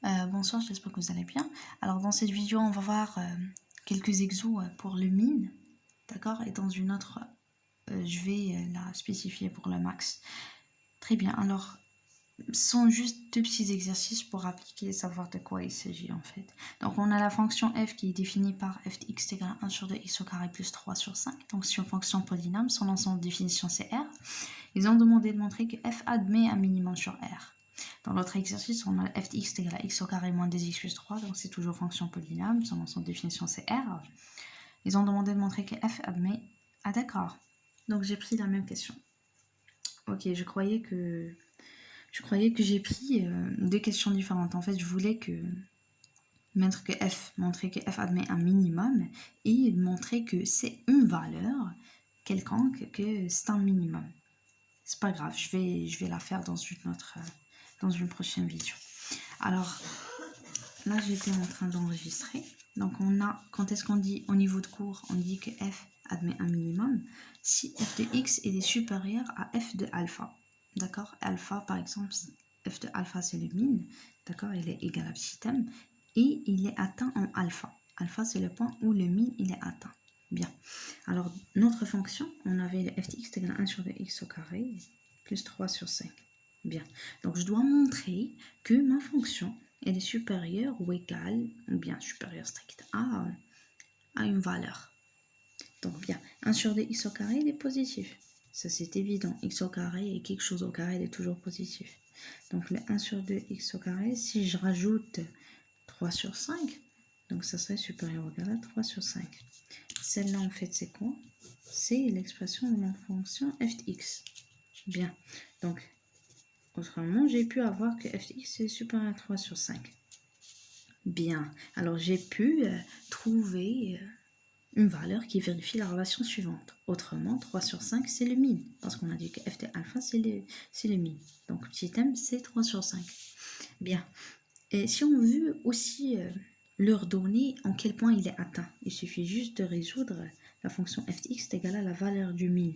Bonsoir, j'espère que vous allez bien. Alors dans cette vidéo, on va voir quelques exos pour le min, d'accord? Et dans une autre, je vais la spécifier pour le max. Très bien, alors, ce sont juste deux petits exercices pour appliquer et savoir de quoi il s'agit en fait. Donc on a la fonction f qui est définie par f de x égale 1 sur 2 x au carré plus 3 sur 5. Donc c'est une fonction polynôme, son ensemble de définition c'est R. Ils ont demandé de montrer que f admet un minimum sur R. Dans l'autre exercice, on a f de x égale à x au carré moins 2x plus 3, donc c'est toujours fonction polynôme, son ensemble de définition c'est R. Ils ont demandé de montrer que f admet... Ah d'accord, donc j'ai pris la même question. Ok, je croyais que j'ai pris deux questions différentes. En fait, je voulais montrer que f admet un minimum et montrer que c'est une valeur quelconque, que c'est un minimum. C'est pas grave, je vais la faire dans une prochaine vidéo. Alors, là, j'étais en train d'enregistrer. Donc, on a, quand est-ce qu'on dit au niveau de cours, on dit que f admet un minimum si f de x est supérieur à f de alpha. D'accord? Alpha, par exemple, f de alpha, c'est le min. D'accord? Il est égal à petit m. Et il est atteint en alpha. Alpha, c'est le point où le min, il est atteint. Bien. Alors, notre fonction, on avait le f de x égale 1 sur 2 x au carré plus 3 sur 5. Bien. Donc, je dois montrer que ma fonction, elle est supérieure ou égale, ou bien supérieure stricte à une valeur. Donc, bien, 1 sur 2 x au carré, il est positif. Ça, c'est évident. X au carré et quelque chose au carré, il est toujours positif. Donc, le 1 sur 2 x au carré, si je rajoute 3 sur 5, donc ça serait supérieur ou égal à 3 sur 5. Celle-là, en fait, c'est quoi? C'est l'expression de ma fonction f de x. Bien. Donc, autrement, j'ai pu avoir que f de x est supérieur à 3 sur 5. Bien. Alors, j'ai pu trouver une valeur qui vérifie la relation suivante. Autrement, 3 sur 5, c'est le min. Parce qu'on a dit que f de alpha, c'est le min. Donc, petit m, c'est 3 sur 5. Bien. Et si on veut aussi leur donner en quel point il est atteint, il suffit juste de résoudre la fonction f de x est égale à la valeur du min.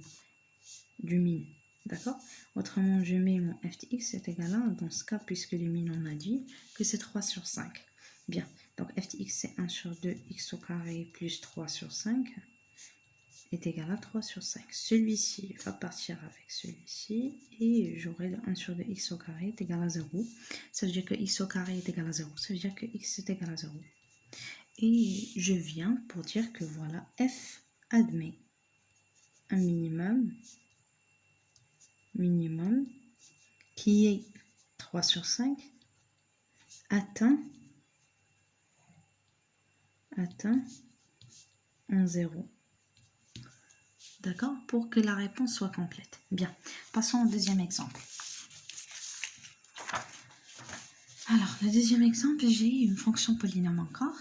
D'accord? Autrement, je mets mon f de x est égal à, dans ce cas, puisque le min, on a dit que c'est 3 sur 5. Bien. Donc, f de x, c'est 1 sur 2 x au carré plus 3 sur 5 est égal à 3 sur 5. Celui-ci va partir avec celui-ci et j'aurai le 1 sur 2 x au carré est égal à 0. Ça veut dire que x au carré est égal à 0. Ça veut dire que x est égal à 0. Et je viens pour dire que voilà, f admet un minimum qui est 3 sur 5 atteint en 0. D'accord? Pour que la réponse soit complète. Bien. Passons au deuxième exemple. Alors, le deuxième exemple, j'ai une fonction polynôme encore.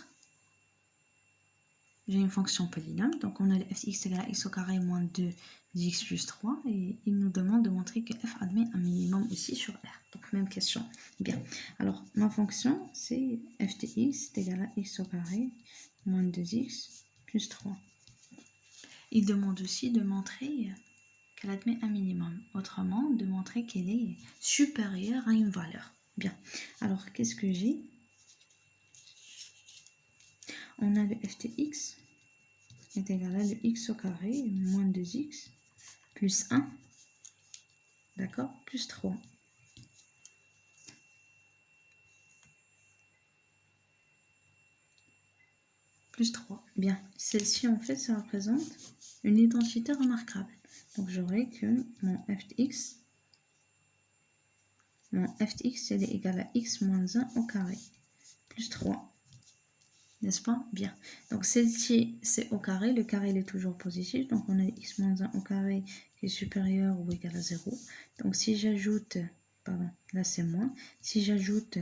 J'ai une fonction polynôme. Donc, on a le f de x égale à x au carré moins 2 x plus 3. Et il nous demande de montrer que f admet un minimum aussi sur R. Donc, même question. Bien. Alors, ma fonction, c'est f de x est égal à x au carré moins 2x plus 3. Il demande aussi de montrer qu'elle admet un minimum. Autrement, de montrer qu'elle est supérieure à une valeur. Bien. Alors, qu'est-ce que j'ai? On a le f de x est égal à le x au carré moins 2x plus 1, d'accord, plus 3. Plus 3. Bien. Celle-ci, en fait, ça représente une identité remarquable. Donc, j'aurai que mon f de x, elle est égal à x moins 1 au carré plus 3. N'est-ce pas? Bien. Donc, celle-ci, c'est au carré. Le carré, il est toujours positif. Donc, on a x moins 1 au carré qui est supérieur ou égal à 0. Donc, si j'ajoute, pardon, là, c'est moins. Si j'ajoute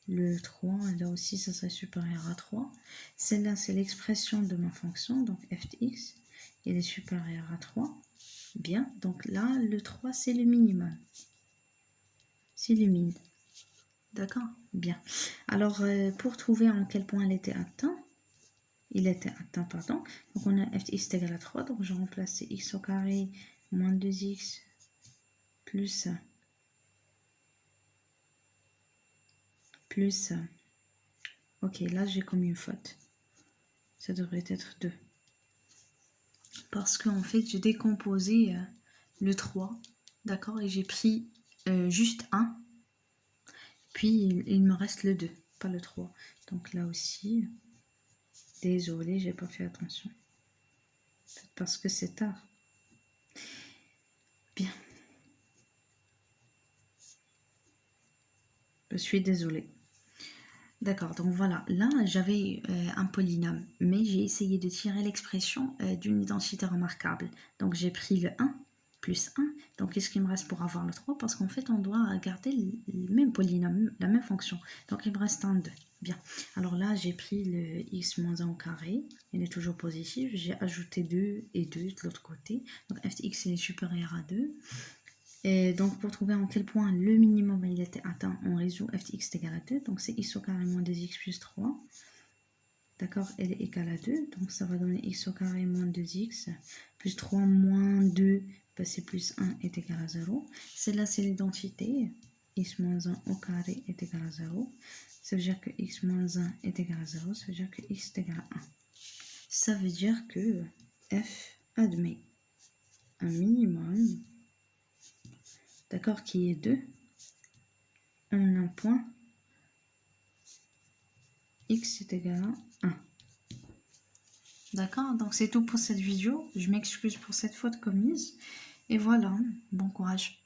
le 3, là aussi, ça serait supérieur à 3. Celle-là, c'est l'expression de ma fonction. Donc, f de x, il est supérieur à 3. Bien. Donc, là, le 3, c'est le minimum. C'est le min. D'accord? Bien. Alors, pour trouver en quel point il était atteint, donc on a f de x est égal à 3, donc je remplace x au carré moins 2x plus Ok, là j'ai commis une faute. Ça devrait être 2. Parce qu'en fait, j'ai décomposé le 3, d'accord, et j'ai pris juste 1. Puis il me reste le 2, pas le 3. Donc là aussi, désolée, j'ai pas fait attention. Peut-être parce que c'est tard. Bien. Je suis désolée. D'accord, donc voilà, là j'avais un polynôme, mais j'ai essayé de tirer l'expression d'une identité remarquable. Donc j'ai pris le 1 plus 1, donc qu'est-ce qu'il me reste pour avoir le 3? Parce qu'en fait on doit garder le même polynôme, la même fonction. Donc il me reste un 2. Bien, alors là j'ai pris le x moins 1 au carré, il est toujours positif, j'ai ajouté 2 et 2 de l'autre côté. Donc f de x est supérieur à 2. Et donc, pour trouver en quel point le minimum il était atteint, on résout f de x est égal à 2. Donc, c'est x au carré moins 2x plus 3. D'accord, elle est égale à 2. Donc, ça va donner x au carré moins 2x plus 3 moins 2, ben, c'est plus 1 est égal à 0. Celle-là, c'est l'identité. X moins 1 au carré est égal à 0. Ça veut dire que x moins 1 est égal à 0. Ça veut dire que x est égal à 1. Ça veut dire que f admet un minimum, d'accord, qui est 2, en un point x est égal à 1. D'accord, donc c'est tout pour cette vidéo. Je m'excuse pour cette faute commise. Et voilà, bon courage.